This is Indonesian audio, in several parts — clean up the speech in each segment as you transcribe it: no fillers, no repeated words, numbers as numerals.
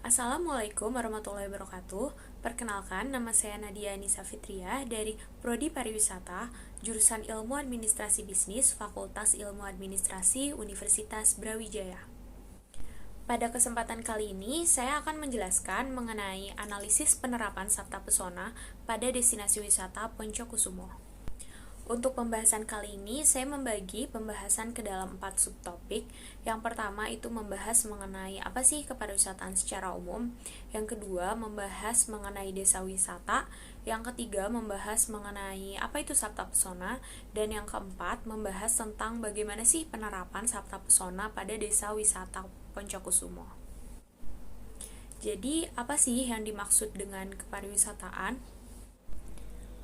Assalamualaikum warahmatullahi wabarakatuh. Perkenalkan, nama saya Nadia Anissa Fitriah dari Prodi Pariwisata, jurusan Ilmu Administrasi Bisnis, Fakultas Ilmu Administrasi, Universitas Brawijaya. Pada kesempatan kali ini, saya akan menjelaskan mengenai analisis penerapan Sabta Pesona pada destinasi wisata Poncokusumo. Untuk pembahasan kali ini, saya membagi pembahasan ke dalam 4 subtopik. Yang pertama itu membahas mengenai apa sih kepariwisataan secara umum. Yang kedua, membahas mengenai desa wisata. Yang ketiga, membahas mengenai apa itu Sabta Pesona. Dan yang keempat, membahas tentang bagaimana sih penerapan Sabta Pesona pada desa wisata Poncokusumo. Jadi, apa sih yang dimaksud dengan kepariwisataan?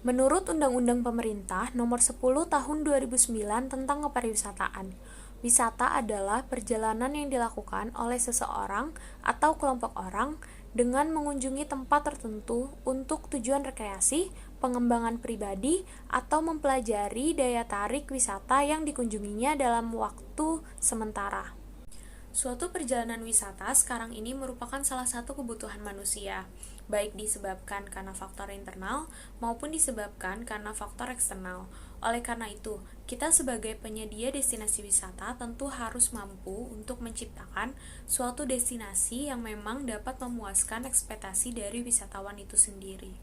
Menurut Undang-Undang Pemerintah Nomor 10 Tahun 2009 tentang Kepariwisataan, wisata adalah perjalanan yang dilakukan oleh seseorang atau kelompok orang dengan mengunjungi tempat tertentu untuk tujuan rekreasi, pengembangan pribadi, atau mempelajari daya tarik wisata yang dikunjunginya dalam waktu sementara. Suatu perjalanan wisata sekarang ini merupakan salah satu kebutuhan manusia, baik disebabkan karena faktor internal maupun disebabkan karena faktor eksternal. Oleh karena itu, kita sebagai penyedia destinasi wisata tentu harus mampu untuk menciptakan suatu destinasi yang memang dapat memuaskan ekspektasi dari wisatawan itu sendiri.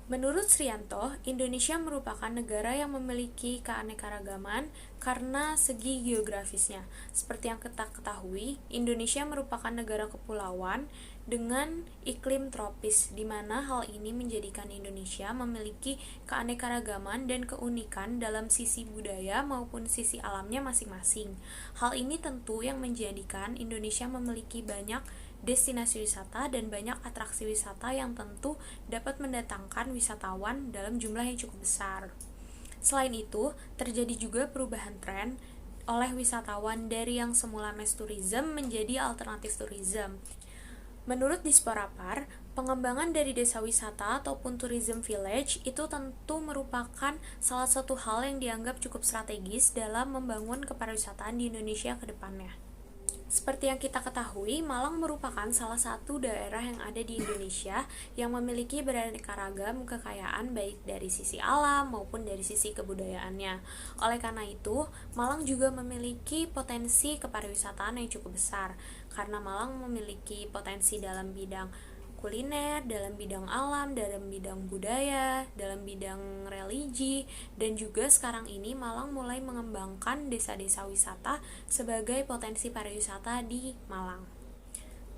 Menurut Srianto, Indonesia merupakan negara yang memiliki keanekaragaman karena segi geografisnya. Seperti yang kita ketahui, Indonesia merupakan negara kepulauan dengan iklim tropis, di mana hal ini menjadikan Indonesia memiliki keanekaragaman dan keunikan dalam sisi budaya maupun sisi alamnya masing-masing. Hal ini tentu yang menjadikan Indonesia memiliki banyak destinasi wisata dan banyak atraksi wisata yang tentu dapat mendatangkan wisatawan dalam jumlah yang cukup besar. Selain itu, terjadi juga perubahan tren oleh wisatawan dari yang semula mass tourism menjadi alternatif tourism. Menurut Disporapar, pengembangan dari desa wisata ataupun tourism village itu tentu merupakan salah satu hal yang dianggap cukup strategis dalam membangun kepariwisataan di Indonesia ke depannya. Seperti yang kita ketahui, Malang merupakan salah satu daerah yang ada di Indonesia yang memiliki beraneka ragam kekayaan baik dari sisi alam maupun dari sisi kebudayaannya. Oleh karena itu, Malang juga memiliki potensi kepariwisataan yang cukup besar, karena Malang memiliki potensi dalam bidang kuliner, dalam bidang alam, dalam bidang budaya, dalam bidang religi, dan juga sekarang ini Malang mulai mengembangkan desa-desa wisata sebagai potensi pariwisata di Malang.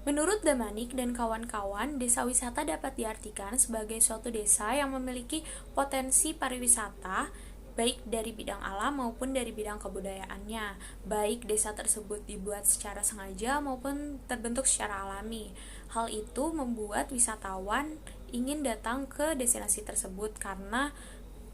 Menurut Damanik dan kawan-kawan, desa wisata dapat diartikan sebagai suatu desa yang memiliki potensi pariwisata baik dari bidang alam maupun dari bidang kebudayaannya, baik desa tersebut dibuat secara sengaja maupun terbentuk secara alami. Hal itu membuat wisatawan ingin datang ke destinasi tersebut karena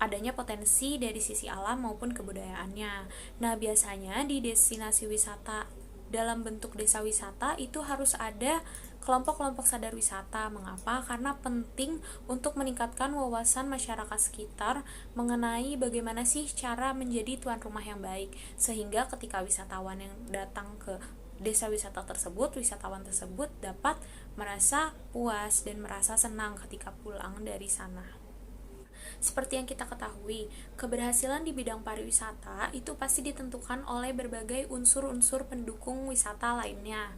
adanya potensi dari sisi alam maupun kebudayaannya. Nah, biasanya di destinasi wisata dalam bentuk desa wisata itu harus ada kelompok-kelompok sadar wisata. Mengapa? Karena penting untuk meningkatkan wawasan masyarakat sekitar mengenai bagaimana sih cara menjadi tuan rumah yang baik, sehingga ketika wisatawan yang datang ke desa wisata tersebut, wisatawan tersebut dapat merasa puas dan merasa senang ketika pulang dari sana. Seperti yang kita ketahui, keberhasilan di bidang pariwisata itu pasti ditentukan oleh berbagai unsur-unsur pendukung wisata lainnya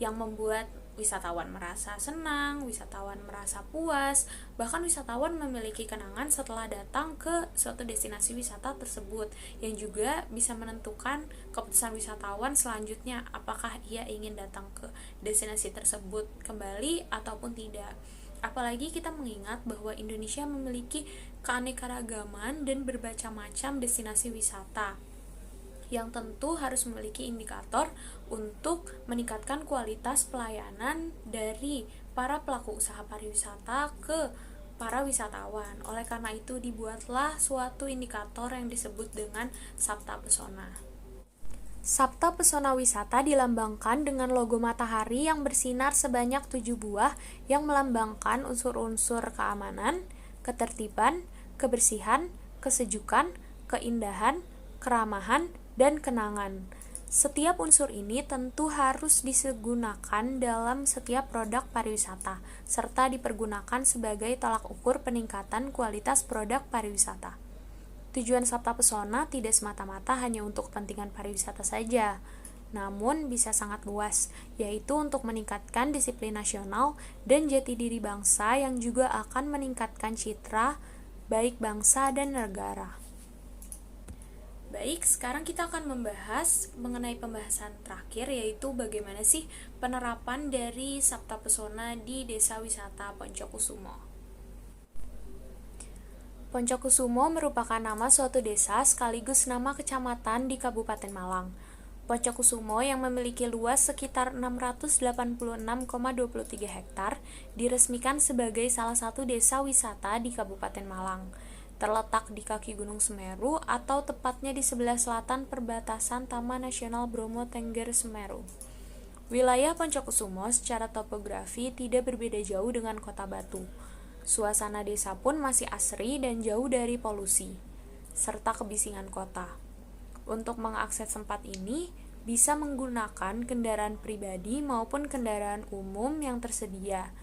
yang membuat wisatawan merasa senang, wisatawan merasa puas, bahkan wisatawan memiliki kenangan setelah datang ke suatu destinasi wisata tersebut, yang juga bisa menentukan keputusan wisatawan selanjutnya apakah ia ingin datang ke destinasi tersebut kembali ataupun tidak. Apalagi kita mengingat bahwa Indonesia memiliki keanekaragaman dan bermacam-macam destinasi wisata yang tentu harus memiliki indikator untuk meningkatkan kualitas pelayanan dari para pelaku usaha pariwisata ke para wisatawan. Oleh karena itu dibuatlah suatu indikator yang disebut dengan Sabta Pesona. Sabta Pesona Wisata dilambangkan dengan logo matahari yang bersinar sebanyak 7 buah yang melambangkan unsur-unsur keamanan, ketertiban, kebersihan, kesejukan, keindahan, keramahan, dan kenangan. Setiap unsur ini tentu harus digunakan dalam setiap produk pariwisata, serta dipergunakan sebagai tolak ukur peningkatan kualitas produk pariwisata. Tujuan Sabta Pesona tidak semata-mata hanya untuk kepentingan pariwisata saja, namun bisa sangat luas, yaitu untuk meningkatkan disiplin nasional dan jati diri bangsa yang juga akan meningkatkan citra baik bangsa dan negara. Baik, sekarang kita akan membahas mengenai pembahasan terakhir, yaitu bagaimana sih penerapan dari Sabta Pesona di Desa Wisata Poncokusumo. Poncokusumo merupakan nama suatu desa sekaligus nama kecamatan di Kabupaten Malang. Poncokusumo yang memiliki luas sekitar 686,23 hektar diresmikan sebagai salah satu desa wisata di Kabupaten Malang. Terletak di kaki Gunung Semeru atau tepatnya di sebelah selatan perbatasan Taman Nasional Bromo Tengger Semeru. Wilayah Poncokusumo secara topografi tidak berbeda jauh dengan Kota Batu. Suasana desa pun masih asri dan jauh dari polusi, serta kebisingan kota. Untuk mengakses tempat ini, bisa menggunakan kendaraan pribadi maupun kendaraan umum yang tersedia.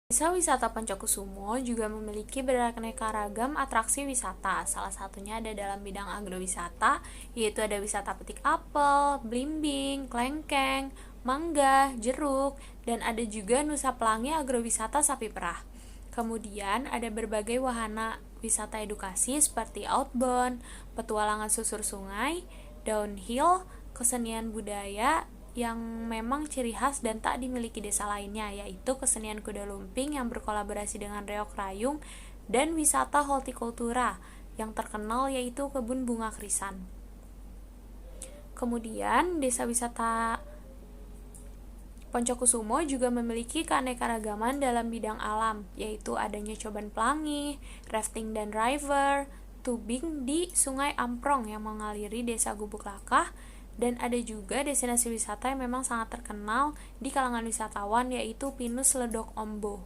Desa wisata Poncokusumo juga memiliki beraneka ragam atraksi wisata. Salah satunya ada dalam bidang agrowisata, yaitu ada wisata petik apel, blimbing, kelengkeng, mangga, jeruk, dan ada juga Nusa Pelangi agrowisata sapi perah. Kemudian ada berbagai wahana wisata edukasi seperti outbound, petualangan susur sungai, downhill, kesenian budaya, yang memang ciri khas dan tak dimiliki desa lainnya, yaitu kesenian kuda lumping yang berkolaborasi dengan reok rayung, dan wisata hortikultura yang terkenal yaitu kebun bunga krisan. Kemudian desa wisata Poncokusumo juga memiliki keanekaragaman dalam bidang alam, yaitu adanya coban pelangi, rafting dan river, tubing di Sungai Amprong yang mengaliri desa Gubuk Lakah, dan ada juga destinasi wisata yang memang sangat terkenal di kalangan wisatawan, yaitu Pinus Ledok Ombo.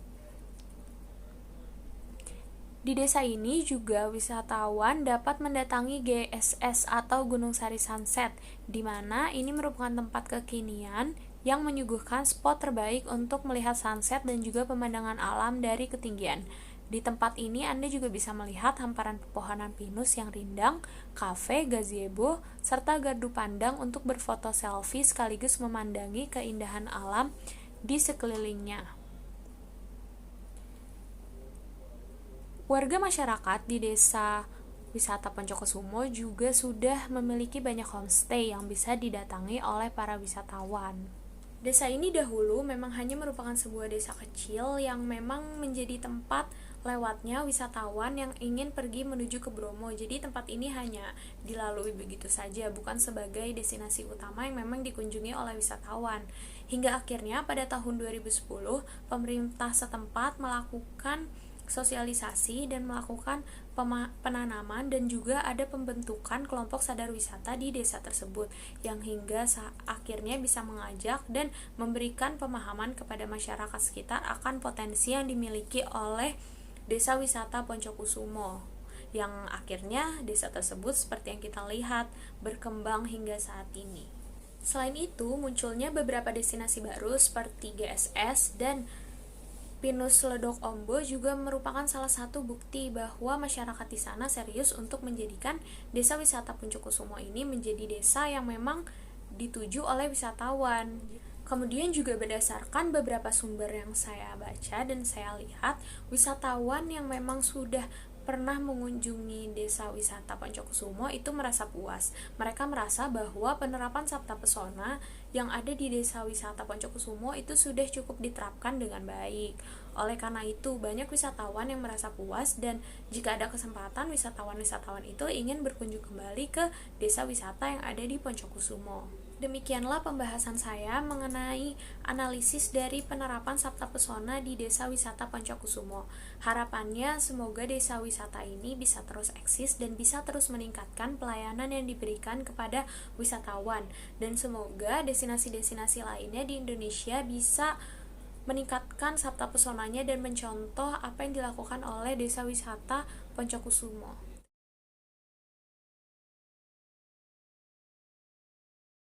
Di desa ini juga wisatawan dapat mendatangi GSS atau Gunung Sari Sunset, di mana ini merupakan tempat kekinian yang menyuguhkan spot terbaik untuk melihat sunset dan juga pemandangan alam dari ketinggian. Di tempat ini Anda juga bisa melihat hamparan pepohonan pinus yang rindang, kafe, gazebo, serta gardu pandang untuk berfoto selfie sekaligus memandangi keindahan alam di sekelilingnya. Warga masyarakat di desa wisata Poncokusumo juga sudah memiliki banyak homestay yang bisa didatangi oleh para wisatawan. Desa ini dahulu memang hanya merupakan sebuah desa kecil yang memang menjadi tempat lewatnya wisatawan yang ingin pergi menuju ke Bromo. Jadi tempat ini hanya dilalui begitu saja, bukan sebagai destinasi utama yang memang dikunjungi oleh wisatawan. Hingga akhirnya pada tahun 2010, pemerintah setempat melakukan sosialisasi dan melakukan penanaman dan juga ada pembentukan kelompok sadar wisata di desa tersebut yang hingga akhirnya bisa mengajak dan memberikan pemahaman kepada masyarakat sekitar akan potensi yang dimiliki oleh desa wisata Poncokusumo, yang akhirnya desa tersebut seperti yang kita lihat berkembang hingga saat ini. Selain itu, munculnya beberapa destinasi baru seperti GSS dan Pinus Ledok Ombo juga merupakan salah satu bukti bahwa masyarakat di sana serius untuk menjadikan desa wisata Poncokusumo ini menjadi desa yang memang dituju oleh wisatawan. Kemudian juga berdasarkan beberapa sumber yang saya baca dan saya lihat, wisatawan yang memang sudah pernah mengunjungi desa wisata Poncokusumo itu merasa puas. Mereka merasa bahwa penerapan Sabta Pesona yang ada di desa wisata Poncokusumo itu sudah cukup diterapkan dengan baik. Oleh karena itu, banyak wisatawan yang merasa puas dan jika ada kesempatan, wisatawan-wisatawan itu ingin berkunjung kembali ke desa wisata yang ada di Poncokusumo. Demikianlah pembahasan saya mengenai analisis dari penerapan Sabta Pesona di Desa Wisata Poncokusumo. Harapannya semoga desa wisata ini bisa terus eksis dan bisa terus meningkatkan pelayanan yang diberikan kepada wisatawan, dan semoga destinasi-destinasi lainnya di Indonesia bisa meningkatkan Sabta Pesonanya dan mencontoh apa yang dilakukan oleh Desa Wisata Poncokusumo.